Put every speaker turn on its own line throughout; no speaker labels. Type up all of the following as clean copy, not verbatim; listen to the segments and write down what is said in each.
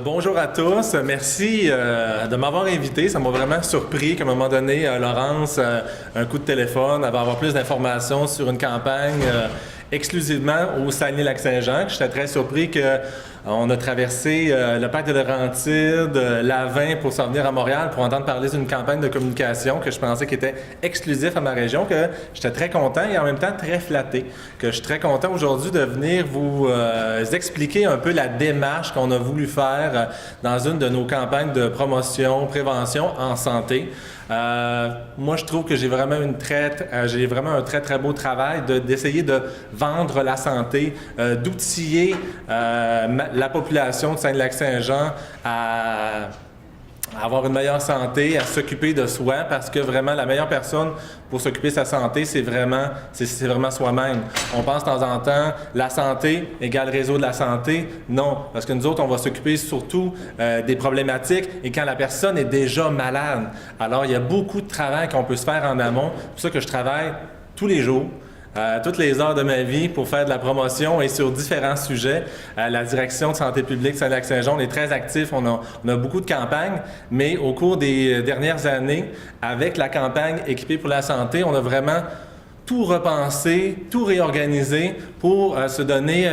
Bonjour à tous. Merci de m'avoir invité. Ça m'a vraiment surpris qu'à un moment donné, Laurence, un coup de téléphone, elle va avoir plus d'informations sur une campagne exclusivement au Saguenay-Lac-Saint-Jean. J'étais très surpris qu'on a traversé le parc de Laurentides, l'Avin pour s'en venir à Montréal pour entendre parler d'une campagne de communication que je pensais qui était exclusif à ma région, que j'étais très content et en même temps très flatté. Que je suis très content aujourd'hui de venir vous expliquer un peu la démarche qu'on a voulu faire dans une de nos campagnes de promotion, prévention en santé. Moi, je trouve que j'ai vraiment un très beau travail d'essayer de vendre la santé, d'outiller la population de Saguenay-Lac-Saint-Jean à avoir une meilleure santé, à s'occuper de soi, parce que vraiment la meilleure personne pour s'occuper de sa santé, c'est vraiment soi-même. On pense de temps en temps, la santé égale réseau de la santé. Non, parce que nous autres, on va s'occuper surtout des problématiques et quand la personne est déjà malade. Alors, il y a beaucoup de travail qu'on peut se faire en amont. C'est pour ça que je travaille tous les jours. Toutes les heures de ma vie pour faire de la promotion et sur différents sujets. La direction de santé publique Saguenay-Lac-Saint-Jean, on est très actifs, on a beaucoup de campagnes, mais au cours des dernières années, avec la campagne Équipés pour la santé, on a vraiment tout repensé, tout réorganisé pour se donner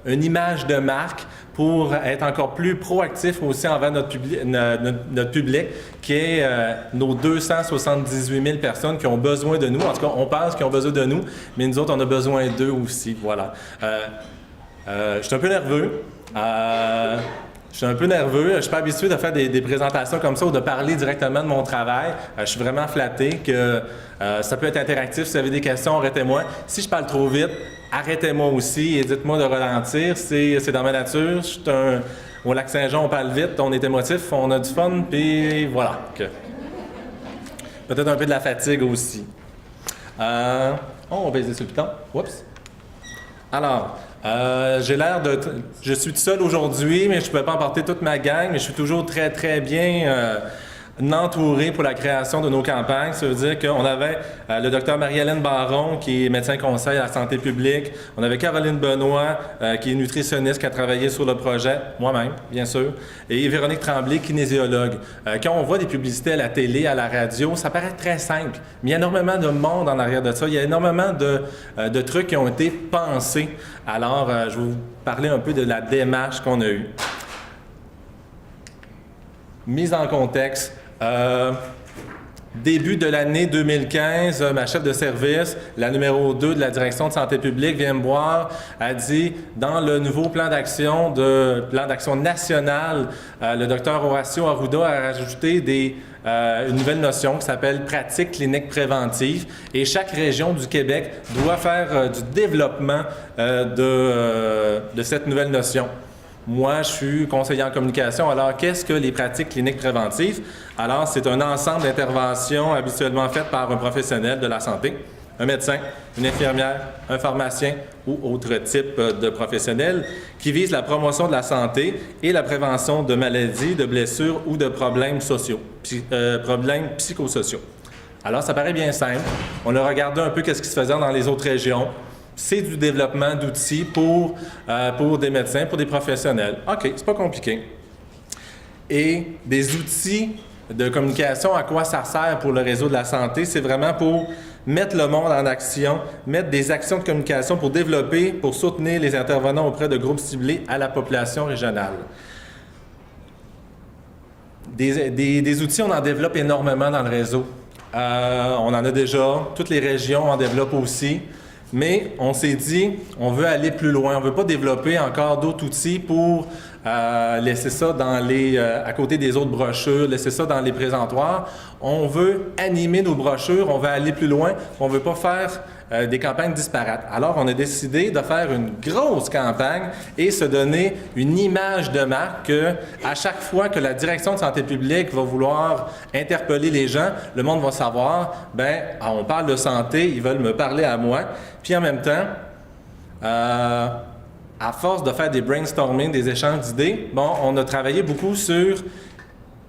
une image de marque, pour être encore plus proactif aussi envers notre public, qui est nos 278 000 personnes qui ont besoin de nous. En tout cas, on pense qu'ils ont besoin de nous, mais nous autres, on a besoin d'eux aussi. Voilà. Je suis un peu nerveux. Je suis pas habitué de faire des présentations comme ça ou de parler directement de mon travail. Je suis vraiment flatté que ça peut être interactif. Si vous avez des questions, arrêtez-moi. Si je parle trop vite, arrêtez-moi aussi et dites-moi de ralentir. C'est dans ma nature. Au Lac-Saint-Jean, on parle vite, on est émotif, on a du fun, puis voilà. Peut-être un peu de la fatigue aussi. On va essayer sur le piton. Oups. Alors, je suis tout seul aujourd'hui, mais je ne pouvais pas emporter toute ma gang, mais je suis toujours très bien entouré pour la création de nos campagnes. Ça veut dire qu'on avait le docteur Marie-Hélène Baron, qui est médecin conseil à la santé publique. On avait Caroline Benoît, qui est nutritionniste, qui a travaillé sur le projet, moi-même, bien sûr, et Véronique Tremblay, kinésiologue. Quand on voit des publicités à la télé, à la radio, ça paraît très simple, mais il y a énormément de monde en arrière de ça. Il y a énormément de trucs qui ont été pensés. Alors, je vais vous parler un peu de la démarche qu'on a eue. Mise en contexte. Début de l'année 2015, ma chef de service, la numéro 2 de la direction de santé publique, vient me voir, a dit, dans le nouveau plan d'action national, le docteur Horacio Arruda a rajouté une nouvelle notion qui s'appelle pratique clinique préventive et chaque région du Québec doit faire du développement de cette nouvelle notion. Moi, je suis conseiller en communication. Alors, qu'est-ce que les pratiques cliniques préventives? Alors, c'est un ensemble d'interventions habituellement faites par un professionnel de la santé, un médecin, une infirmière, un pharmacien ou autre type de professionnel qui vise la promotion de la santé et la prévention de maladies, de blessures ou de problèmes problèmes psychosociaux. Alors, ça paraît bien simple. On a regardé un peu ce qui se faisait dans les autres régions. C'est du développement d'outils pour des médecins, pour des professionnels. OK, c'est pas compliqué. Et des outils de communication, à quoi ça sert pour le réseau de la santé? C'est vraiment pour mettre le monde en action, mettre des actions de communication pour développer, pour soutenir les intervenants auprès de groupes ciblés à la population régionale. Des outils, on en développe énormément dans le réseau. On en a déjà, toutes les régions en développent aussi. Mais on s'est dit, on veut aller plus loin. On ne veut pas développer encore d'autres outils pour laisser ça à côté des autres brochures, laisser ça dans les présentoirs. On veut animer nos brochures, on veut aller plus loin. On ne veut pas faire des campagnes disparates. Alors, on a décidé de faire une grosse campagne et se donner une image de marque que, à chaque fois que la direction de santé publique va vouloir interpeller les gens, le monde va savoir, on parle de santé, ils veulent me parler à moi. Puis en même temps, à force de faire des brainstorming, des échanges d'idées, on a travaillé beaucoup sur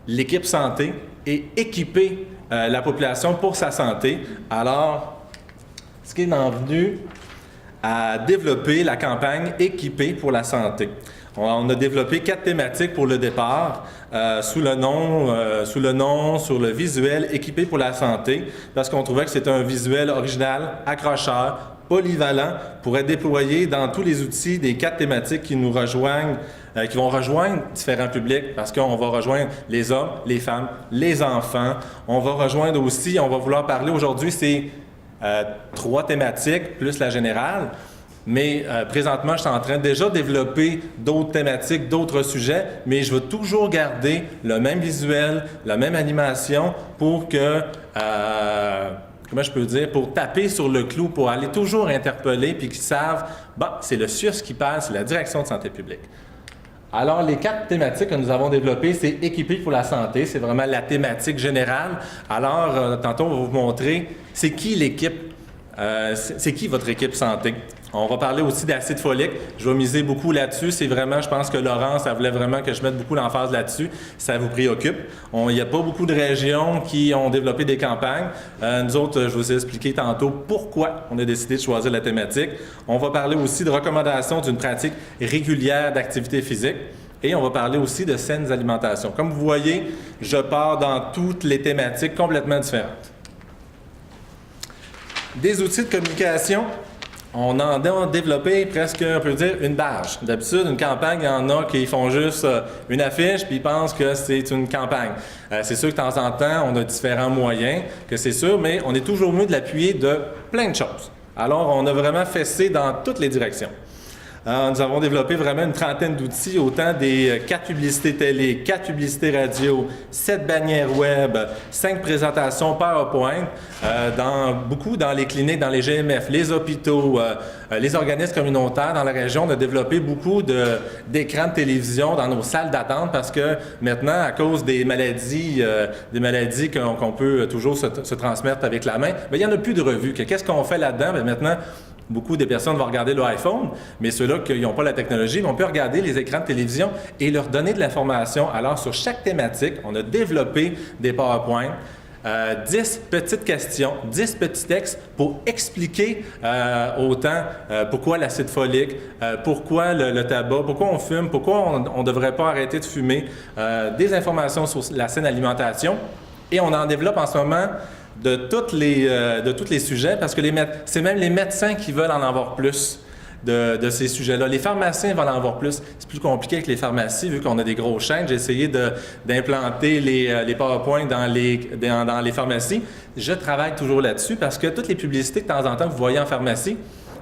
l'équipe santé et équiper la population pour sa santé. Alors, ce qui est venu à développer la campagne Équipés pour la santé. On a développé 4 thématiques pour le départ, sous le nom, sur le visuel équipé pour la santé, parce qu'on trouvait que c'était un visuel original, accrocheur, polyvalent, pour être déployé dans tous les outils des 4 thématiques qui nous rejoignent, qui vont rejoindre différents publics, parce qu'on va rejoindre les hommes, les femmes, les enfants. On va rejoindre aussi, on va vouloir parler aujourd'hui, c'est 3 thématiques, plus la générale. Mais présentement, je suis en train de déjà développer d'autres thématiques, d'autres sujets, mais je veux toujours garder le même visuel, la même animation pour que, comment je peux dire, pour taper sur le clou, pour aller toujours interpeller, puis qu'ils savent, bon, c'est le SUS qui parle, c'est la Direction de santé publique. Alors, les 4 thématiques que nous avons développées, c'est équipé pour la santé, c'est vraiment la thématique générale. Alors, tantôt, on va vous montrer, c'est qui l'équipe, c'est qui votre équipe santé. On va parler aussi d'acide folique. Je vais miser beaucoup là-dessus. C'est vraiment, je pense que Laurence, elle voulait vraiment que je mette beaucoup d'emphase là-dessus. Ça vous préoccupe. Il n'y a pas beaucoup de régions qui ont développé des campagnes. Nous autres, je vous ai expliqué tantôt pourquoi on a décidé de choisir la thématique. On va parler aussi de recommandations d'une pratique régulière d'activité physique. Et on va parler aussi de saines alimentations. Comme vous voyez, je pars dans toutes les thématiques complètement différentes. Des outils de communication. On en a développé presque, on peut dire, une barge. D'habitude, une campagne, il y en a qui font juste une affiche puis ils pensent que c'est une campagne. C'est sûr que de temps en temps, on a différents moyens, que c'est sûr, mais on est toujours mieux de l'appuyer de plein de choses. Alors, on a vraiment fessé dans toutes les directions. Nous avons développé vraiment une trentaine d'outils, autant des 4 publicités télé, 4 publicités radio, 7 bannières web, 5 présentations PowerPoint, beaucoup dans les cliniques, dans les GMF, les hôpitaux, les organismes communautaires dans la région. On a développé beaucoup d'écrans de télévision dans nos salles d'attente parce que maintenant, à cause des maladies qu'on peut toujours se transmettre avec la main, bien, il n'y en a plus de revues. Qu'est-ce qu'on fait là-dedans? Bien, maintenant, beaucoup des personnes vont regarder leur iPhone, mais ceux-là qui n'ont pas la technologie, on peut regarder les écrans de télévision et leur donner de l'information. Alors, sur chaque thématique, on a développé des PowerPoint, 10 petites questions, 10 petits textes pour expliquer autant pourquoi l'acide folique, pourquoi le tabac, pourquoi on fume, pourquoi on ne devrait pas arrêter de fumer, des informations sur la saine alimentation. Et on en développe en ce moment de tous les sujets, parce que c'est même les médecins qui veulent en avoir plus de ces sujets-là. Les pharmaciens veulent en avoir plus. C'est plus compliqué avec les pharmacies, vu qu'on a des grosses chaînes. J'ai essayé d'implanter les PowerPoint dans les pharmacies. Je travaille toujours là-dessus, parce que toutes les publicités que de temps en temps vous voyez en pharmacie,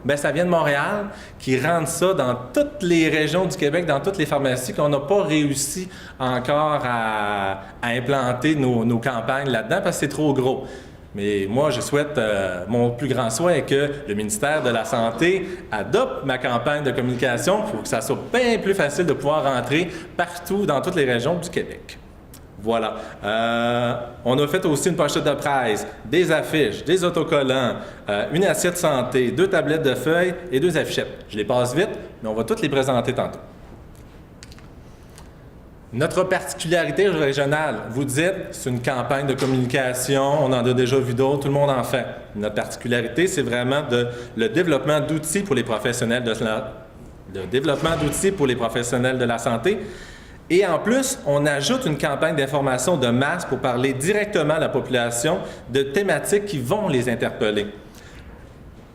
bien, ça vient de Montréal, qui rentre ça dans toutes les régions du Québec, dans toutes les pharmacies, qu'on n'a pas réussi encore à implanter nos campagnes là-dedans parce que c'est trop gros. Mais moi, je souhaite, mon plus grand souhait est que le ministère de la Santé adopte ma campagne de communication pour que ça soit bien plus facile de pouvoir rentrer partout dans toutes les régions du Québec. Voilà. On a fait aussi une pochette de presse, des affiches, des autocollants, une assiette santé, 2 tablettes de feuilles et 2 affichettes. Je les passe vite, mais on va toutes les présenter tantôt. Notre particularité régionale, vous dites, c'est une campagne de communication, on en a déjà vu d'autres, tout le monde en fait. Notre particularité, c'est vraiment le développement d'outils pour les professionnels de la santé. Et en plus, on ajoute une campagne d'information de masse pour parler directement à la population de thématiques qui vont les interpeller.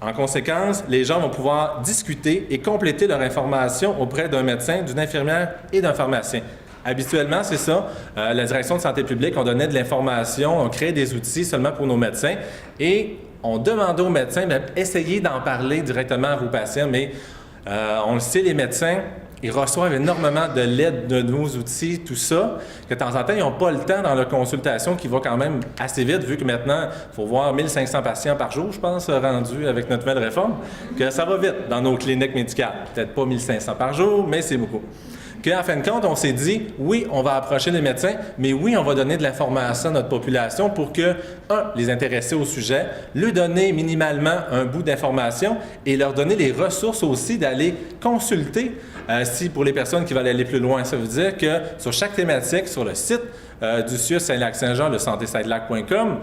En conséquence, les gens vont pouvoir discuter et compléter leur information auprès d'un médecin, d'une infirmière et d'un pharmacien. Habituellement, c'est ça. La Direction de santé publique, on donnait de l'information, on créait des outils seulement pour nos médecins et on demandait aux médecins d'essayer d'en parler directement à vos patients, mais on le sait, les médecins, ils reçoivent énormément de l'aide de nos outils, tout ça, que de temps en temps, ils n'ont pas le temps dans leur consultation qui va quand même assez vite, vu que maintenant, il faut voir 1500 patients par jour, je pense, rendus avec notre nouvelle réforme, que ça va vite dans nos cliniques médicales. Peut-être pas 1500 par jour, mais c'est beaucoup. Qu'en fin de compte, on s'est dit, oui, on va approcher les médecins, mais oui, on va donner de l'information à notre population pour que, les intéresser au sujet, leur donner minimalement un bout d'information et leur donner les ressources aussi d'aller consulter si pour les personnes qui veulent aller plus loin. Ça veut dire que sur chaque thématique, sur le site du CIUS Saint-Lac-Saint-Jean, le santé-saint-lac.com,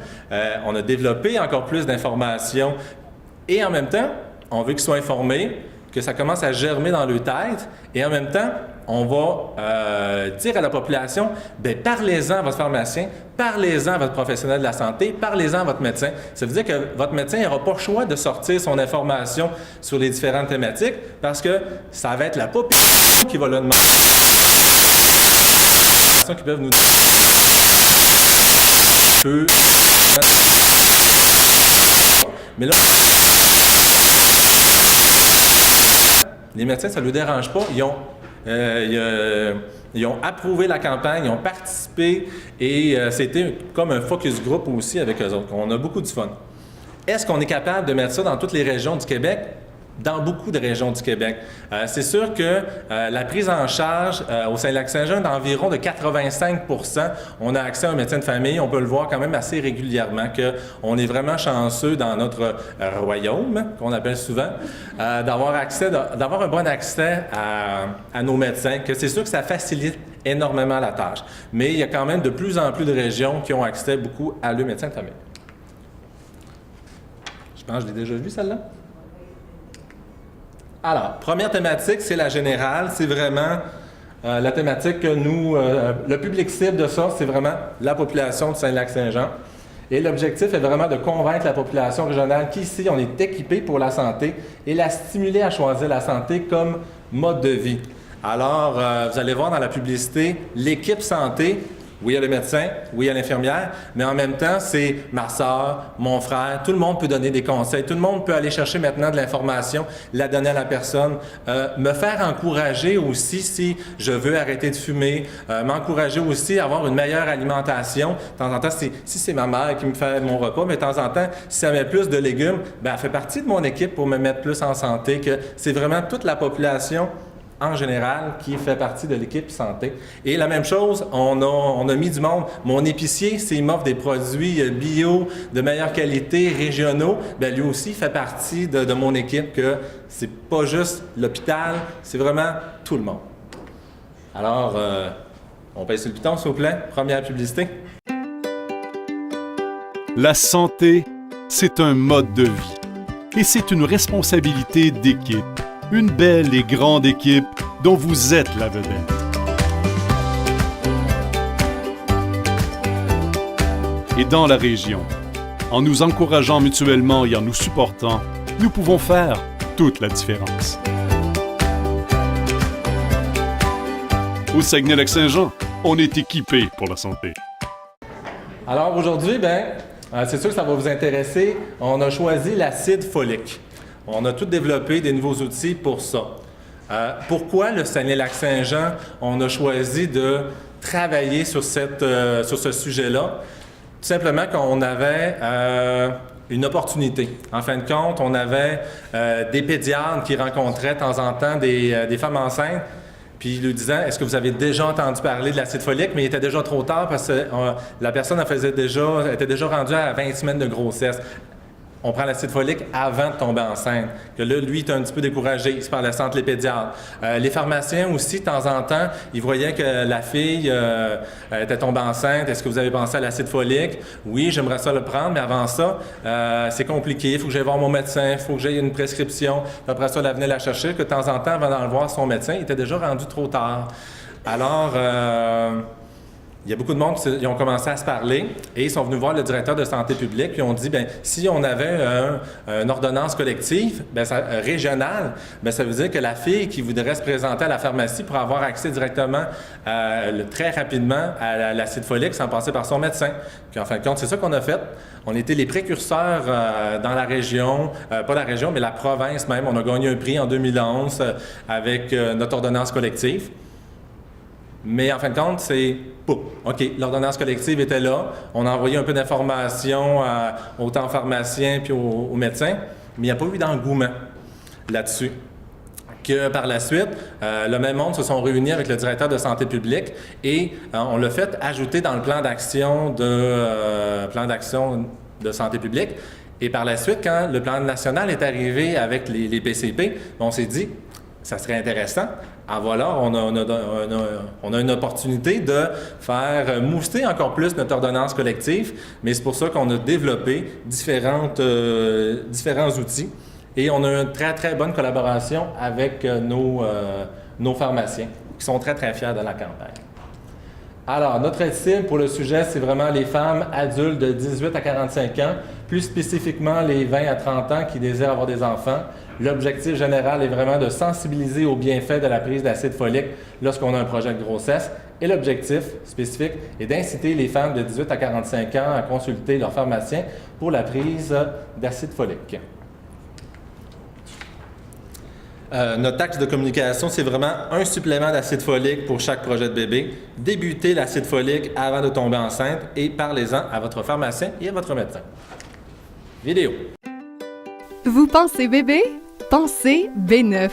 on a développé encore plus d'informations et en même temps, on veut qu'ils soient informés, que ça commence à germer dans leur tête. Et en même temps, on va dire à la population, bien, parlez-en à votre pharmacien, parlez-en à votre professionnel de la santé, parlez-en à votre médecin. Ça veut dire que votre médecin n'aura pas le choix de sortir son information sur les différentes thématiques parce que ça va être la population qui va le demander. Qui peuvent nous mais là, les médecins, ça ne leur dérange pas. Ils ont approuvé la campagne, ils ont participé et c'était comme un focus group aussi avec eux autres. On a beaucoup de fun. Est-ce qu'on est capable de mettre ça dans toutes les régions du Québec? Dans beaucoup de régions du Québec. C'est sûr que la prise en charge au Saint-Lac-Saint-Jean d'environ de 85 %, on a accès à un médecin de famille. On peut le voir quand même assez régulièrement qu'on est vraiment chanceux dans notre royaume, qu'on appelle souvent, d'avoir un bon accès à nos médecins, que c'est sûr que ça facilite énormément la tâche. Mais il y a quand même de plus en plus de régions qui ont accès beaucoup à leur médecin de famille. Je pense que je l'ai déjà vu, celle-là. Alors, première thématique, c'est la générale. C'est vraiment la thématique que nous, le public cible de ça, c'est vraiment la population de Saint-Lac-Saint-Jean. Et l'objectif est vraiment de convaincre la population régionale qu'ici, on est équipé pour la santé et la stimuler à choisir la santé comme mode de vie. Alors, vous allez voir dans la publicité, l'équipe santé. Oui, il y a le médecin, oui, il y a l'infirmière, mais en même temps, c'est ma soeur, mon frère, tout le monde peut donner des conseils, tout le monde peut aller chercher maintenant de l'information, la donner à la personne, me faire encourager aussi si je veux arrêter de fumer, m'encourager aussi à avoir une meilleure alimentation. De temps en temps, si c'est ma mère qui me fait mon repas, mais de temps en temps, si elle met plus de légumes, bien, elle fait partie de mon équipe pour me mettre plus en santé, que c'est vraiment toute la population en général, qui fait partie de l'équipe santé. Et la même chose, on a mis du monde. Mon épicier, s'il m'offre des produits bio, de meilleure qualité, régionaux, bien, lui aussi fait partie de mon équipe, que c'est pas juste l'hôpital, c'est vraiment tout le monde. Alors, on paye sur le piton, s'il vous plaît. Première publicité.
La santé, c'est un mode de vie. Et c'est une responsabilité d'équipe. Une belle et grande équipe dont vous êtes la vedette. Et dans la région, en nous encourageant mutuellement et en nous supportant, nous pouvons faire toute la différence. Au Saguenay-Lac-Saint-Jean, on est équipé pour la santé.
Alors aujourd'hui, c'est sûr que ça va vous intéresser. On a choisi l'acide folique. On a tout développé des nouveaux outils pour ça. Pourquoi le Saguenay-Lac-Saint-Jean, on a choisi de travailler sur ce sujet-là? Tout simplement qu'on avait une opportunité. En fin de compte, on avait des pédiatres qui rencontraient de temps en temps des femmes enceintes, puis ils lui disaient « Est-ce que vous avez déjà entendu parler de l'acide folique? » Mais il était déjà trop tard parce que la personne était déjà rendue à 20 semaines de grossesse. On prend l'acide folique avant de tomber enceinte. Que là, lui, il est un petit peu découragé. Il se parle de centre les pédiatres. Les pharmaciens aussi, de temps en temps, ils voyaient que la fille était tombée enceinte. Est-ce que vous avez pensé à l'acide folique? Oui, j'aimerais ça le prendre, mais avant ça, c'est compliqué. Il faut que j'aille voir mon médecin, il faut que j'aille une prescription. Après ça, elle venait la chercher. Que de temps en temps, avant d'aller voir son médecin, il était déjà rendu trop tard. Alors, il y a beaucoup de monde qui ont commencé à se parler et ils sont venus voir le directeur de santé publique et ont dit, bien, si on avait une ordonnance collective régionale, bien, ça veut dire que la fille qui voudrait se présenter à la pharmacie pour avoir accès directement très rapidement à l'acide folique sans passer par son médecin. Puis en fin de compte, c'est ça qu'on a fait. On était les précurseurs dans la région, pas la région, mais la province même. On a gagné un prix en 2011 avec notre ordonnance collective. Mais en fin de compte, c'est OK, l'ordonnance collective était là. On a envoyé un peu d'informations autant aux pharmaciens puis aux médecins, mais il n'y a pas eu d'engouement là-dessus. Que par la suite, le même monde se sont réunis avec le directeur de santé publique et on l'a fait ajouter dans le plan d'action de santé publique. Et par la suite, quand le plan national est arrivé avec les PCP, on s'est dit, ça serait intéressant. Ah voilà, on a une opportunité de faire mousser encore plus notre ordonnance collective, mais c'est pour ça qu'on a développé différents outils. Et on a une très, très bonne collaboration avec nos pharmaciens, qui sont très, très fiers de la campagne. Alors, notre cible pour le sujet, c'est vraiment les femmes adultes de 18 à 45 ans, plus spécifiquement les 20 à 30 ans qui désirent avoir des enfants. L'objectif général est vraiment de sensibiliser aux bienfaits de la prise d'acide folique lorsqu'on a un projet de grossesse. Et l'objectif spécifique est d'inciter les femmes de 18 à 45 ans à consulter leur pharmacien pour la prise d'acide folique. Notre axe de communication, c'est vraiment un supplément d'acide folique pour chaque projet de bébé. Débutez l'acide folique avant de tomber enceinte et parlez-en à votre pharmacien et à votre médecin. Vidéo.
Vous pensez bébé? Pensez B9.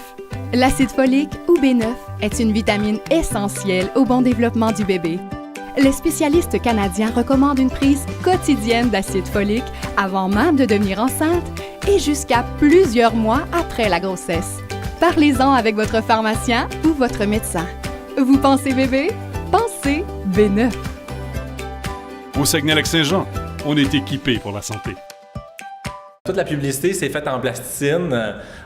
L'acide folique ou B9 est une vitamine essentielle au bon développement du bébé. Les spécialistes canadiens recommandent une prise quotidienne d'acide folique avant même de devenir enceinte et jusqu'à plusieurs mois après la grossesse. Parlez-en avec votre pharmacien ou votre médecin. Vous pensez bébé? Pensez B9.
Au Saguenay-Lac-Saint-Jean, on est équipé pour la santé.
Toute la publicité, c'est faite en plasticine,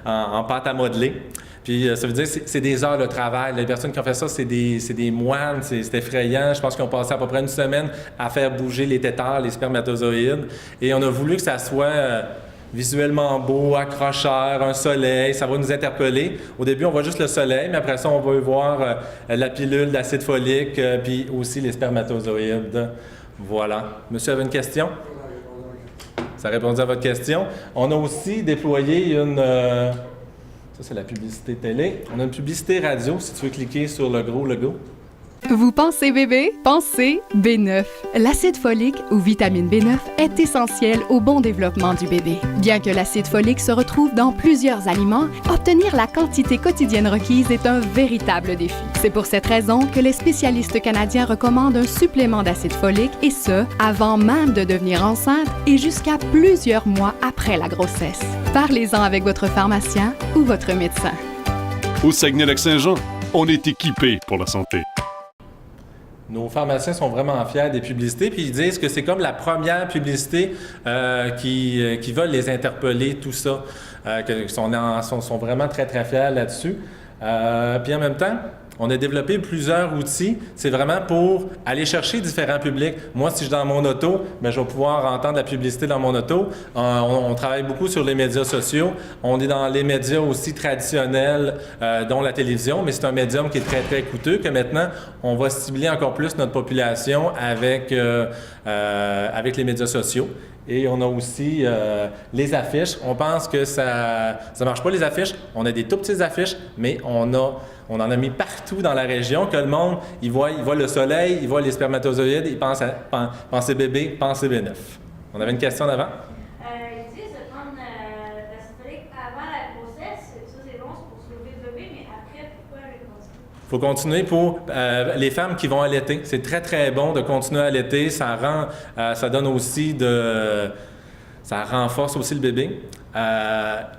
en pâte à modeler. Puis ça veut dire que c'est des heures de travail. Les personnes qui ont fait ça, c'est des moines, c'est effrayant. Je pense qu'ils ont passé à peu près une semaine à faire bouger les tétards, les spermatozoïdes. Et on a voulu que ça soit visuellement beau, accrocheur, un soleil, ça va nous interpeller. Au début, on voit juste le soleil, mais après ça, on va voir la pilule d'acide folique, puis aussi les spermatozoïdes. Voilà. Monsieur avait une question? Ça répondait à votre question. On a aussi déployé une... ça, c'est la publicité télé. On a une publicité radio, si tu veux cliquer sur le gros logo.
Vous pensez bébé? Pensez B9. L'acide folique ou vitamine B9 est essentiel au bon développement du bébé. Bien que l'acide folique se retrouve dans plusieurs aliments, obtenir la quantité quotidienne requise est un véritable défi. C'est pour cette raison que les spécialistes canadiens recommandent un supplément d'acide folique et ce, avant même de devenir enceinte et jusqu'à plusieurs mois après la grossesse. Parlez-en avec votre pharmacien ou votre médecin.
Au Saguenay-Lac-Saint-Jean, on est équipé pour la santé.
Nos pharmaciens sont vraiment fiers des publicités, puis ils disent que c'est comme la première publicité qui va les interpeller, tout ça, qu'ils sont vraiment très, très fiers là-dessus. Puis en même temps, on a développé plusieurs outils. C'est vraiment pour aller chercher différents publics. Moi, si je suis dans mon auto, bien, je vais pouvoir entendre la publicité dans mon auto. On travaille beaucoup sur les médias sociaux. On est dans les médias aussi traditionnels, dont la télévision, mais c'est un médium qui est très, très coûteux, que maintenant, on va cibler encore plus notre population avec les médias sociaux. Et on a aussi les affiches. On pense que ça marche pas, les affiches. On a des tout petites affiches, mais on en a mis partout dans la région, que le monde, il voit le soleil, il voit les spermatozoïdes, il pense à penser bébé, penser B9. On avait une question en avant?
Ils disent de prendre l'acide folique avant la grossesse. Ça, c'est bon, c'est pour sauver le bébé, mais après, pourquoi le continuer?
Il faut continuer pour les femmes qui vont allaiter. C'est très, très bon de continuer à allaiter. Ça donne aussi ça renforce aussi le bébé.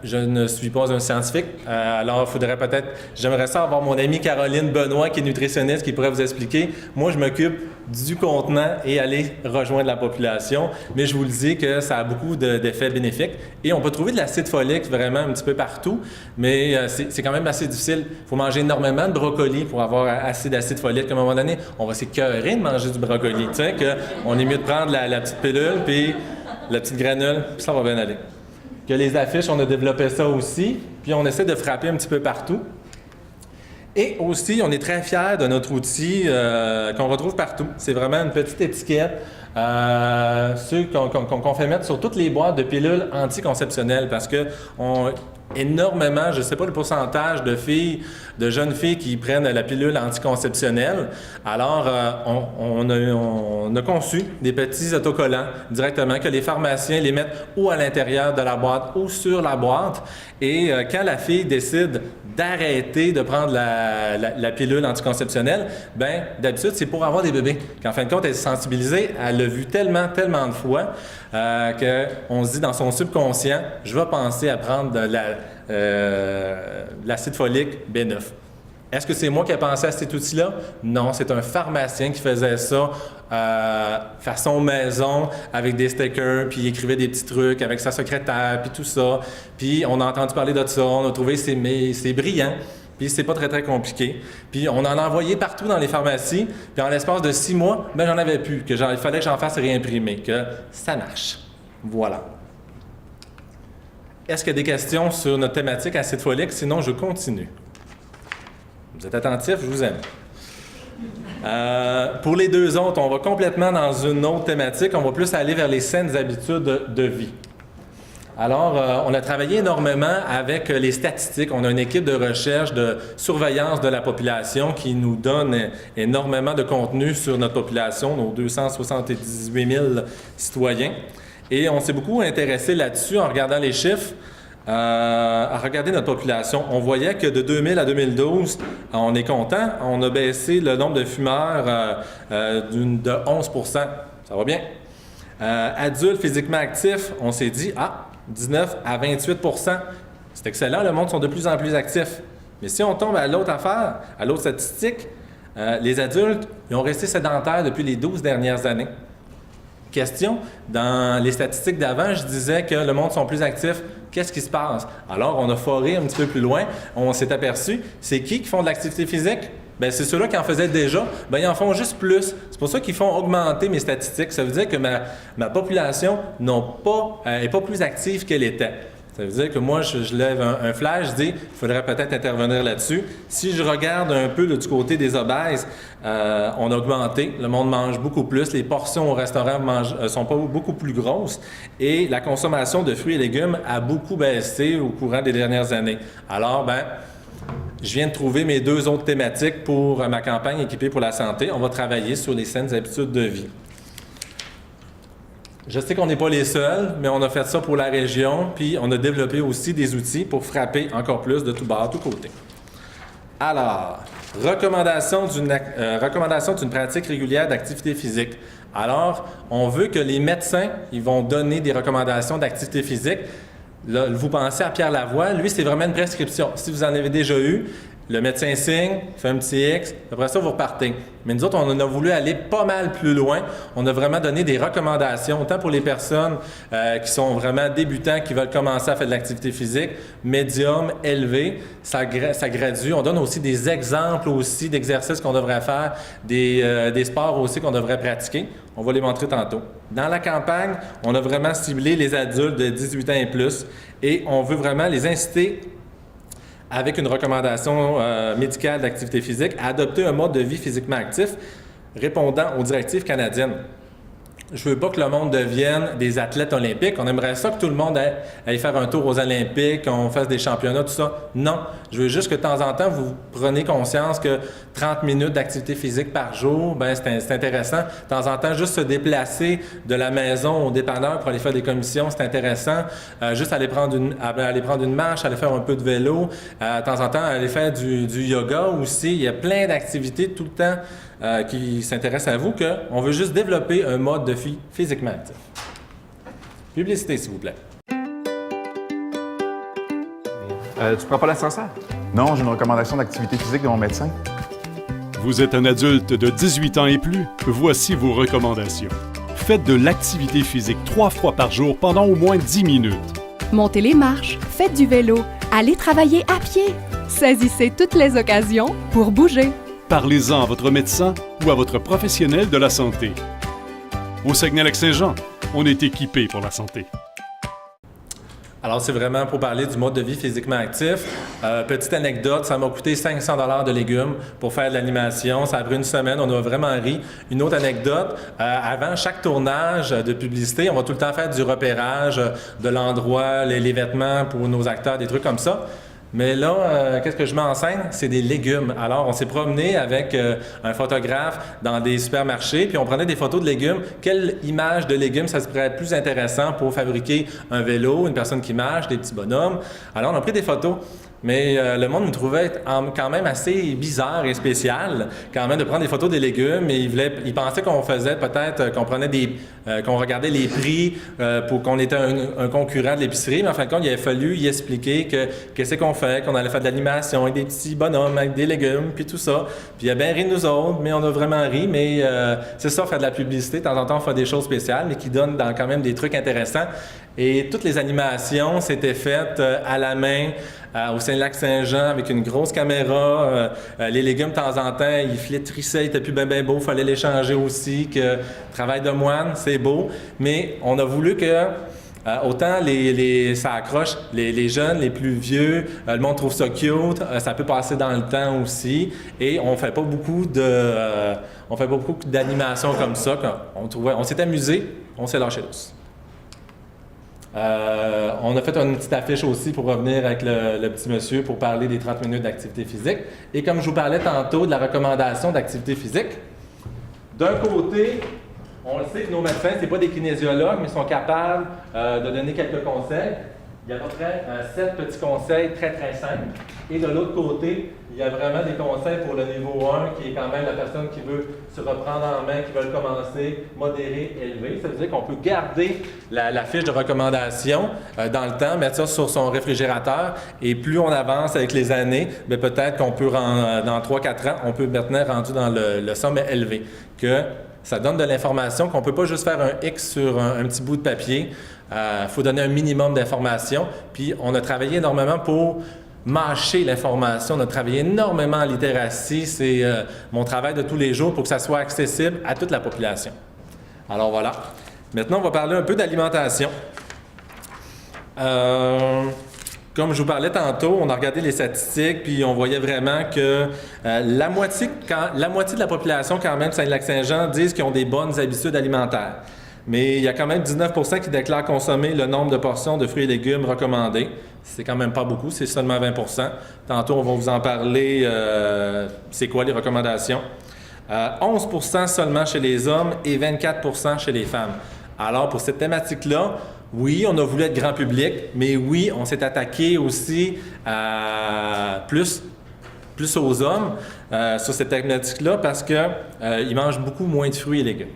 Je ne suis pas un scientifique, alors il faudrait j'aimerais ça avoir mon amie Caroline Benoît, qui est nutritionniste, qui pourrait vous expliquer. Moi, je m'occupe du contenant et aller rejoindre la population, mais je vous le dis que ça a beaucoup d'effets bénéfiques. Et on peut trouver de l'acide folique vraiment un petit peu partout, mais c'est quand même assez difficile. Il faut manger énormément de brocoli pour avoir assez d'acide folique. À un moment donné, on va s'écœurer de manger du brocoli. Tu sais, qu'on est mieux de prendre la petite pilule, puis la petite granule, puis ça va bien aller. Que les affiches, on a développé ça aussi, puis on essaie de frapper un petit peu partout. Et aussi, on est très fiers de notre outil qu'on retrouve partout. C'est vraiment une petite étiquette qu'on fait mettre sur toutes les boîtes de pilules anticonceptionnelles, parce que énormément, je ne sais pas le pourcentage de jeunes filles qui prennent la pilule anticonceptionnelle. Alors, on a conçu des petits autocollants directement que les pharmaciens les mettent ou à l'intérieur de la boîte ou sur la boîte. Et quand la fille décide d'arrêter de prendre la pilule anticonceptionnelle, bien, d'habitude, c'est pour avoir des bébés. Qu'en fin de compte, elle est sensibilisée, elle l'a vu tellement de fois qu'on se dit dans son subconscient, je vais penser à prendre de l'acide folique B9. Est-ce que c'est moi qui ai pensé à cet outil-là? Non, c'est un pharmacien qui faisait ça façon maison, avec des stickers, puis il écrivait des petits trucs avec sa secrétaire, puis tout ça. Puis on a entendu parler de ça, on a trouvé c'est brillant, puis c'est pas très, très compliqué. Puis on en a envoyé partout dans les pharmacies, puis en l'espace de 6 mois, ben j'en avais plus, il fallait que j'en fasse réimprimer, que ça marche. Voilà. Est-ce qu'il y a des questions sur notre thématique acide folique? Sinon, je continue. Vous êtes attentifs, je vous aime. Pour les deux autres, on va complètement dans une autre thématique. On va plus aller vers les saines habitudes de vie. Alors, on a travaillé énormément avec les statistiques. On a une équipe de recherche, de surveillance de la population qui nous donne énormément de contenu sur notre population, nos 278 000 citoyens. Et on s'est beaucoup intéressé là-dessus en regardant les chiffres. À regarder notre population, on voyait que de 2000 à 2012, on est content, on a baissé le nombre de fumeurs de 11 %. Ça va bien. Adultes physiquement actifs, on s'est dit, 19 à 28 %. C'est excellent, le monde sont de plus en plus actifs. Mais si on tombe à l'autre affaire, à l'autre statistique, les adultes, ils ont resté sédentaires depuis les 12 dernières années. Question, dans les statistiques d'avant, je disais que le monde sont plus actifs. Qu'est-ce qui se passe? Alors, on a foré un petit peu plus loin. On s'est aperçu, c'est qui font de l'activité physique? Bien, c'est ceux-là qui en faisaient déjà. Bien, ils en font juste plus. C'est pour ça qu'ils font augmenter mes statistiques. Ça veut dire que ma population n'est pas plus active qu'elle était. Ça veut dire que moi, je lève un flash, je dis, il faudrait peut-être intervenir là-dessus. Si je regarde un peu du côté des obèses, on a augmenté, le monde mange beaucoup plus, les portions au restaurant sont pas beaucoup plus grosses et la consommation de fruits et légumes a beaucoup baissé au courant des dernières années. Alors, je viens de trouver mes deux autres thématiques pour ma campagne Équipée pour la santé. On va travailler sur les saines habitudes de vie. Je sais qu'on n'est pas les seuls, mais on a fait ça pour la région, puis on a développé aussi des outils pour frapper encore plus de tout bord, tout côté. Alors, recommandation d'une pratique régulière d'activité physique. Alors, on veut que les médecins, ils vont donner des recommandations d'activité physique. Là, vous pensez à Pierre Lavoie, lui, c'est vraiment une prescription. Si vous en avez déjà eu, le médecin signe, fait un petit X, après ça, vous repartez. Mais nous autres, on en a voulu aller pas mal plus loin. On a vraiment donné des recommandations, autant pour les personnes qui sont vraiment débutants, qui veulent commencer à faire de l'activité physique, médium, élevé, ça gradue. On donne aussi des exemples aussi d'exercices qu'on devrait faire, des sports aussi qu'on devrait pratiquer. On va les montrer tantôt. Dans la campagne, on a vraiment ciblé les adultes de 18 ans et plus et on veut vraiment les inciter avec une recommandation médicale d'activité physique, à adopter un mode de vie physiquement actif répondant aux directives canadiennes. Je veux pas que le monde devienne des athlètes olympiques. On aimerait ça que tout le monde aille faire un tour aux Olympiques, qu'on fasse des championnats, tout ça. Non. Je veux juste que de temps en temps, vous preniez conscience que 30 minutes d'activité physique par jour, c'est intéressant. De temps en temps, juste se déplacer de la maison au dépanneur pour aller faire des commissions, c'est intéressant. Juste aller prendre une marche, aller faire un peu de vélo. De temps en temps, aller faire du yoga aussi. Il y a plein d'activités tout le temps qui s'intéressent à vous, qu'on veut juste développer un mode de vie physiquement actif. Publicité, s'il vous plaît.
Tu prends pas l'ascenseur?
Non, j'ai une recommandation d'activité physique de mon médecin.
Vous êtes un adulte de 18 ans et plus? Voici vos recommandations. Faites de l'activité physique 3 fois par jour pendant au moins 10 minutes.
Montez les marches, faites du vélo, allez travailler à pied. Saisissez toutes les occasions pour bouger.
Parlez-en à votre médecin ou à votre professionnel de la santé. Au Saguenay-Lac-Saint-Jean, on est équipé pour la santé.
Alors, c'est vraiment pour parler du mode de vie physiquement actif. Petite anecdote, ça m'a coûté 500 $ de légumes pour faire de l'animation. Ça a pris une semaine, on a vraiment ri. Une autre anecdote, avant chaque tournage de publicité, on va tout le temps faire du repérage de l'endroit, les vêtements pour nos acteurs, des trucs comme ça. Mais là, qu'est-ce que je m'enseigne? C'est des légumes. Alors, on s'est promené avec un photographe dans des supermarchés, puis on prenait des photos de légumes. Quelle image de légumes ça serait plus intéressant pour fabriquer un vélo, une personne qui marche, des petits bonhommes? Alors, on a pris des photos. mais le monde nous trouvait quand même assez bizarre et spécial, quand même, de prendre des photos des légumes, et ils pensaient qu'on faisait peut-être, qu'on prenait qu'on regardait les prix pour qu'on était un concurrent de l'épicerie, mais en fin de compte, il avait fallu y expliquer qu'est-ce qu'on fait, qu'on allait faire de l'animation avec des petits bonhommes, avec des légumes, puis tout ça. Puis il a bien ri de nous autres, mais on a vraiment ri, mais c'est ça, faire de la publicité, de temps en temps, on fait des choses spéciales, mais qui donnent quand même des trucs intéressants. Et toutes les animations, c'était faites à la main, au Saint-Lac-Saint-Jean, avec une grosse caméra. Les légumes, de temps en temps, ils flétrissaient, ils étaient plus bien beaux, il fallait les changer aussi, que travail de moine, c'est beau. Mais on a voulu que autant ça accroche les jeunes, les plus vieux, le monde trouve ça cute, ça peut passer dans le temps aussi, et on fait pas beaucoup d'animations comme ça. On s'est amusé, on s'est lâché douce. On a fait une petite affiche aussi pour revenir avec le petit monsieur pour parler des 30 minutes d'activité physique. Et comme je vous parlais tantôt de la recommandation d'activité physique, d'un côté, on le sait que nos médecins, ce n'est pas des kinésiologues, mais ils sont capables de donner quelques conseils. Il y a à peu près 7 petits conseils très, très simples. Et de l'autre côté, il y a vraiment des conseils pour le niveau 1, qui est quand même la personne qui veut se reprendre en main, qui veut commencer modéré, élevé. Ça veut dire qu'on peut garder la fiche de recommandation dans le temps, mettre ça sur son réfrigérateur. Et plus on avance avec les années, bien, peut-être qu'on peut, dans 3-4 ans, on peut maintenant rendu dans le sommet élevé. Que ça donne de l'information, qu'on ne peut pas juste faire un X sur un petit bout de papier. Il faut donner un minimum d'informations. Puis on a travaillé énormément pour mâcher l'information. On a travaillé énormément en littératie. C'est mon travail de tous les jours pour que ça soit accessible à toute la population. Alors voilà. Maintenant, on va parler un peu d'alimentation. Comme je vous parlais tantôt, on a regardé les statistiques, puis on voyait vraiment que la moitié de la population, quand même, Saint-Lac-Saint-Jean, disent qu'ils ont des bonnes habitudes alimentaires. Mais il y a quand même 19 % qui déclarent consommer le nombre de portions de fruits et légumes recommandés. C'est quand même pas beaucoup, c'est seulement 20 %. Tantôt, on va vous en parler, c'est quoi les recommandations. 11 % seulement chez les hommes et 24 % chez les femmes. Alors, pour cette thématique-là, oui, on a voulu être grand public, mais oui, on s'est attaqué aussi plus aux hommes sur cette thématique-là parce qu'ils mangent beaucoup moins de fruits et légumes.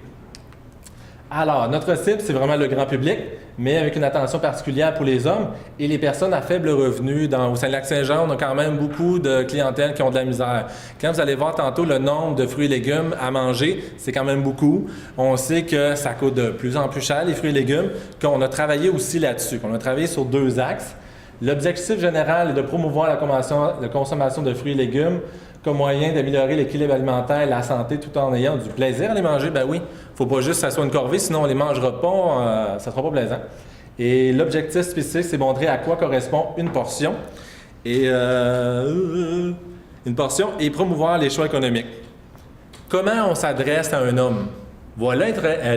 Alors, notre cible, c'est vraiment le grand public, mais avec une attention particulière pour les hommes et les personnes à faible revenu. Au Saint-Lac-Saint-Jean, on a quand même beaucoup de clientèle qui ont de la misère. Quand vous allez voir tantôt le nombre de fruits et légumes à manger, c'est quand même beaucoup. On sait que ça coûte de plus en plus cher, les fruits et légumes, qu'on a travaillé aussi là-dessus, qu'on a travaillé sur 2 axes. L'objectif général est de promouvoir la consommation de fruits et légumes comme moyen d'améliorer l'équilibre alimentaire et la santé tout en ayant du plaisir à les manger. Ben oui, il ne faut pas juste que ça soit une corvée, sinon on ne les mangera pas, ça ne sera pas plaisant. Et l'objectif spécifique, c'est montrer à quoi correspond une portion et promouvoir les choix économiques. Comment on s'adresse à un homme? Voilà,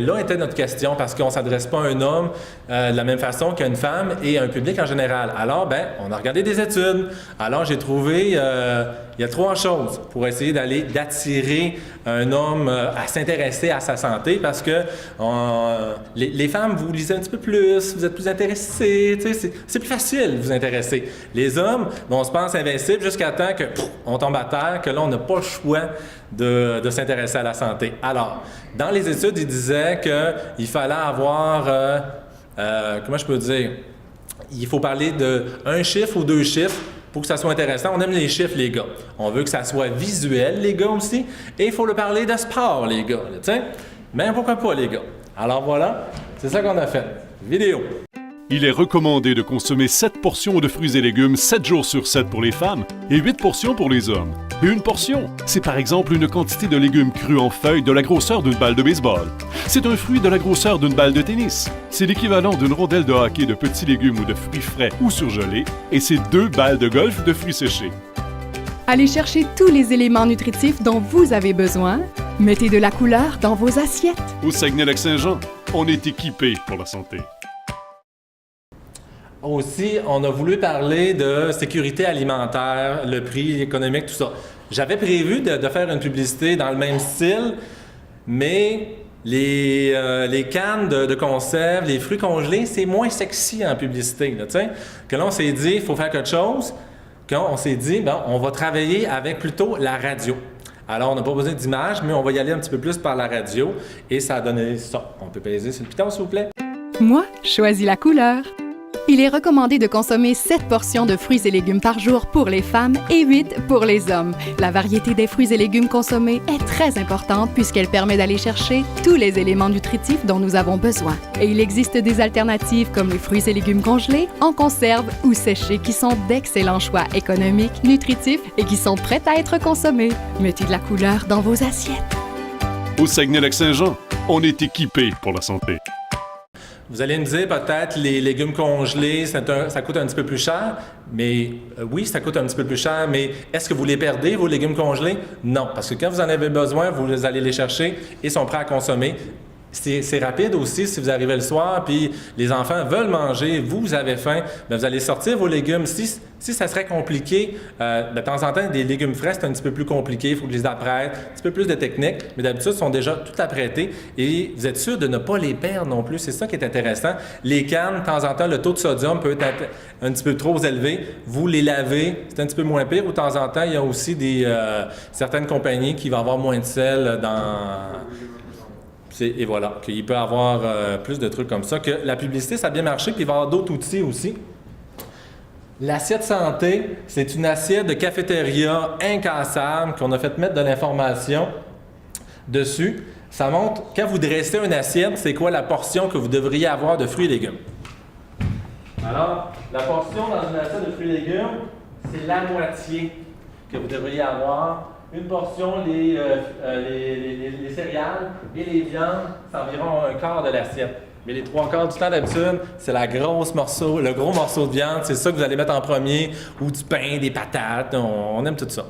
là était notre question parce qu'on ne s'adresse pas à un homme de la même façon qu'à une femme et à un public en général. Alors, on a regardé des études. Alors, j'ai trouvé, il y a 3 choses pour essayer d'attirer un homme à s'intéresser à sa santé parce que les femmes, vous lisez un petit peu plus, vous êtes plus intéressés, c'est plus facile de vous intéresser. Les hommes, on se pense invincible jusqu'à temps qu'on tombe à terre, que là, on n'a pas le choix de s'intéresser à la santé. Alors, dans les études, ils disaient qu'il fallait avoir, comment je peux dire, il faut parler de 1 chiffre ou 2 chiffres pour que ça soit intéressant. On aime les chiffres, les gars. On veut que ça soit visuel, les gars aussi. Et il faut le parler de sport, les gars. Mais pourquoi pas, les gars? Alors voilà, c'est ça qu'on a fait. Vidéo.
Il est recommandé de consommer 7 portions de fruits et légumes 7 jours sur 7 pour les femmes et 8 portions pour les hommes. Et une portion, c'est par exemple une quantité de légumes crus en feuilles de la grosseur d'une balle de baseball. C'est un fruit de la grosseur d'une balle de tennis. C'est l'équivalent d'une rondelle de hockey de petits légumes ou de fruits frais ou surgelés, et c'est 2 balles de golf de fruits séchés.
Allez chercher tous les éléments nutritifs dont vous avez besoin. Mettez de la couleur dans vos assiettes.
Au Saguenay-Lac-Saint-Jean, on est équipé pour la santé.
Aussi, on a voulu parler de sécurité alimentaire, le prix économique, tout ça. J'avais prévu de faire une publicité dans le même style, mais les cannes de conserve, les fruits congelés, c'est moins sexy en publicité. Que là, on s'est dit, il faut faire quelque chose quand on s'est dit, ben, on va travailler avec plutôt la radio. Alors, on n'a pas besoin d'images, mais on va y aller un petit peu plus par la radio et ça a donné ça. On peut peser sur le piton, s'il vous plaît?
Moi, je choisis la couleur. Il est recommandé de consommer 7 portions de fruits et légumes par jour pour les femmes et 8 pour les hommes. La variété des fruits et légumes consommés est très importante puisqu'elle permet d'aller chercher tous les éléments nutritifs dont nous avons besoin. Et il existe des alternatives comme les fruits et légumes congelés, en conserve ou séchés qui sont d'excellents choix économiques, nutritifs et qui sont prêts à être consommés. Mettez de la couleur dans vos assiettes.
Au Saguenay-Lac-Saint-Jean, on est équipé pour la santé.
Vous allez me dire peut-être les légumes congelés, ça coûte un petit peu plus cher, mais oui, ça coûte un petit peu plus cher, mais est-ce que vous les perdez, vos légumes congelés? Non, parce que quand vous en avez besoin, vous allez les chercher et sont prêts à consommer. C'est rapide aussi si vous arrivez le soir puis les enfants veulent manger, vous avez faim, bien, vous allez sortir vos légumes. Si ça serait compliqué, de temps en temps, des légumes frais, c'est un petit peu plus compliqué, il faut que je les apprête, un petit peu plus de technique, mais d'habitude, ils sont déjà tout apprêtés et vous êtes sûr de ne pas les perdre non plus. C'est ça qui est intéressant. Les cannes, de temps en temps, le taux de sodium peut être un petit peu trop élevé. Vous les lavez, c'est un petit peu moins pire. Ou de temps en temps, il y a aussi certaines compagnies qui vont avoir moins de sel dans... Et voilà, qu'il peut y avoir plus de trucs comme ça. Que la publicité, ça a bien marché, puis il va y avoir d'autres outils aussi. L'assiette santé, c'est une assiette de cafétéria incassable qu'on a fait mettre de l'information dessus. Ça montre, quand vous dressez une assiette, c'est quoi la portion que vous devriez avoir de fruits et légumes. Alors, la portion dans une assiette de fruits et légumes, c'est la moitié que vous devriez avoir. Une portion, les céréales et les viandes, c'est environ un quart de l'assiette. Mais les 3/4 du temps d'habitude, c'est le gros morceau de viande, c'est ça que vous allez mettre en premier, ou du pain, des patates, on aime tout ça.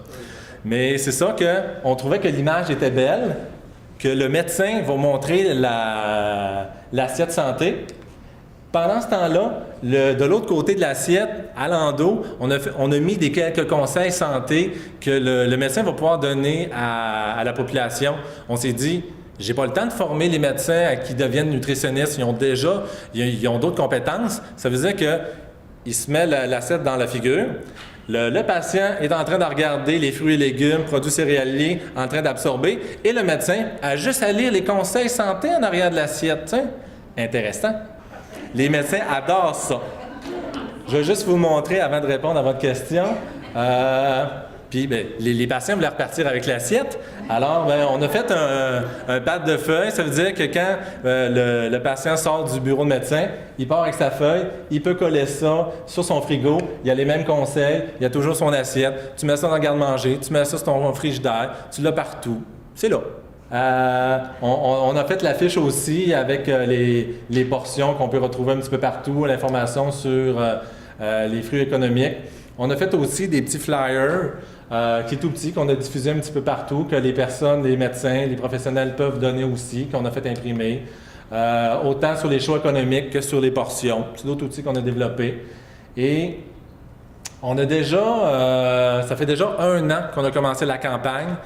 Mais c'est ça qu'on trouvait que l'image était belle, que le médecin va montrer l'assiette santé. Pendant ce temps-là, de l'autre côté de l'assiette, à l'endos, on a mis quelques conseils santé que le médecin va pouvoir donner à la population. On s'est dit, j'ai pas le temps de former les médecins qui deviennent nutritionnistes. Ils ont d'autres compétences. Ça veut dire qu'il se met l'assiette dans la figure. Le patient est en train de regarder les fruits et légumes, produits céréaliers, en train d'absorber. Et le médecin a juste à lire les conseils santé en arrière de l'assiette. T'sais? Intéressant. Les médecins adorent ça. Je vais juste vous montrer avant de répondre à votre question. Puis les patients voulaient repartir avec l'assiette. Alors, on a fait un pad de feuilles. Ça veut dire que quand le patient sort du bureau de médecin, il part avec sa feuille, il peut coller ça sur son frigo. Il y a les mêmes conseils, il y a toujours son assiette. Tu mets ça dans le garde-manger, tu mets ça sur ton frigidaire, tu l'as partout. C'est là. On a fait l'affiche aussi avec les portions qu'on peut retrouver un petit peu partout, l'information sur les fruits économiques. On a fait aussi des petits flyers qui est tout petit, qu'on a diffusé un petit peu partout, que les personnes, les médecins, les professionnels peuvent donner aussi, qu'on a fait imprimer, autant sur les choix économiques que sur les portions. C'est d'autres outils qu'on a développés. Et on a déjà, ça fait déjà 1 an qu'on a commencé la campagne.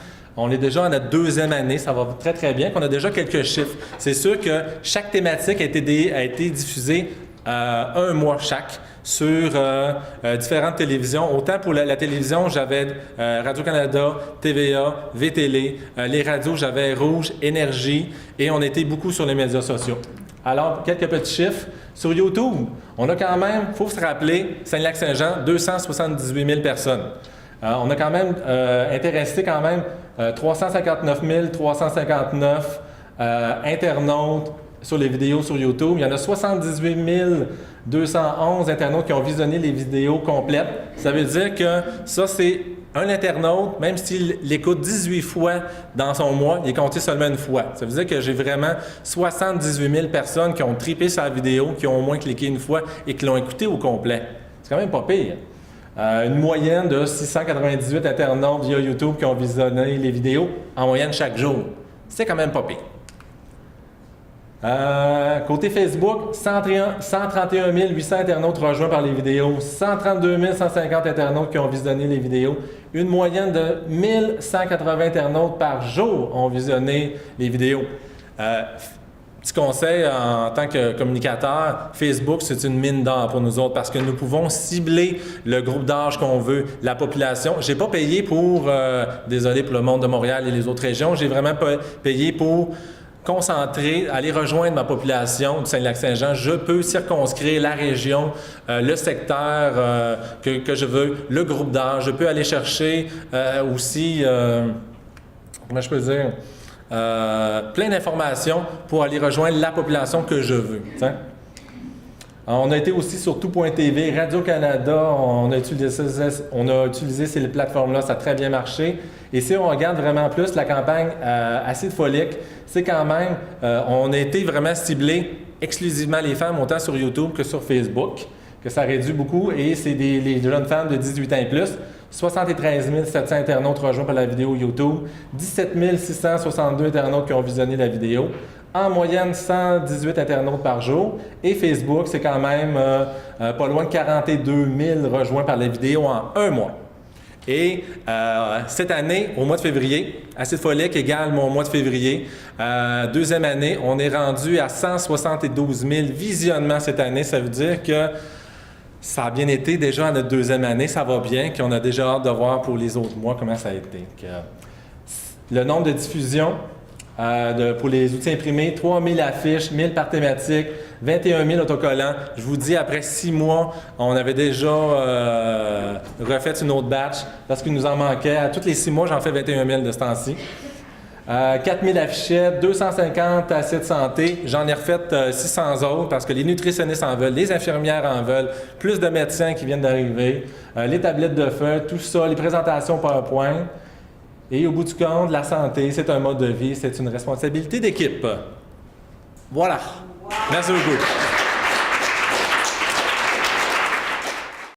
On est déjà à notre 2e année, ça va très très bien, qu'on a déjà quelques chiffres. C'est sûr que chaque thématique a été diffusée 1 mois chaque sur différentes télévisions. Autant pour la télévision, j'avais Radio-Canada, TVA, VTL, les radios, j'avais Rouge, Énergie, et on était beaucoup sur les médias sociaux. Alors, quelques petits chiffres. Sur YouTube, on a quand même, il faut se rappeler, Saguenay-Lac-Saint-Jean, 278 000 personnes. On a quand même intéressé 359 359 internautes sur les vidéos sur YouTube. Il y en a 78 211 internautes qui ont visionné les vidéos complètes. Ça veut dire que ça, c'est un internaute, même s'il l'écoute 18 fois dans son mois, il est compté seulement 1 fois. Ça veut dire que j'ai vraiment 78 000 personnes qui ont trippé sur la vidéo, qui ont au moins cliqué 1 fois et qui l'ont écouté au complet. C'est quand même pas pire. Une moyenne de 698 internautes via YouTube qui ont visionné les vidéos en moyenne chaque jour. C'est quand même pas pire. Côté Facebook, 131 800 internautes rejoints par les vidéos, 132 150 internautes qui ont visionné les vidéos, une moyenne de 1180 internautes par jour ont visionné les vidéos. Petit conseil en tant que communicateur, Facebook, c'est une mine d'or pour nous autres parce que nous pouvons cibler le groupe d'âge qu'on veut, la population. J'ai pas payé pour, désolé pour le monde de Montréal et les autres régions, j'ai vraiment payé pour concentrer, aller rejoindre ma population du Saint-Lac-Saint-Jean. Je peux circonscrire la région, le secteur que je veux, le groupe d'âge. Je peux aller chercher aussi, comment je peux dire, plein d'informations pour aller rejoindre la population que je veux. T'sais. On a été aussi sur tout.tv, Radio-Canada, on a utilisé ces plateformes-là, ça a très bien marché. Et si on regarde vraiment plus la campagne acide folique, c'est quand même, on a été vraiment ciblé exclusivement les femmes, autant sur YouTube que sur Facebook, que ça réduit beaucoup, et c'est les jeunes femmes de 18 ans et plus. 73 700 internautes rejoints par la vidéo YouTube, 17 662 internautes qui ont visionné la vidéo, en moyenne 118 internautes par jour, et Facebook, c'est quand même pas loin de 42 000 rejoints par la vidéo en un mois. Et cette année, au mois de février, acide folique égale mon mois de février. Deuxième année, on est rendu à 172 000 visionnements cette année. Ça veut dire que ça a bien été déjà à notre deuxième année, ça va bien, qu'on a déjà hâte de voir pour les autres mois comment ça a été. Le nombre de diffusions pour les outils imprimés, 3 000 affiches, 1 000 par thématique, 21 000 autocollants. Je vous dis, après 6 mois, on avait déjà refait une autre batch parce qu'il nous en manquait. À tous les 6 mois, j'en fais 21 000 de ce temps-ci. 4 000 affichettes, 250 assiettes santé. J'en ai refait 600 autres parce que les nutritionnistes en veulent, les infirmières en veulent, plus de médecins qui viennent d'arriver, les tablettes de feuilles, tout ça, les présentations PowerPoint. Et au bout du compte, la santé, c'est un mode de vie, c'est une responsabilité d'équipe. Voilà. Merci beaucoup.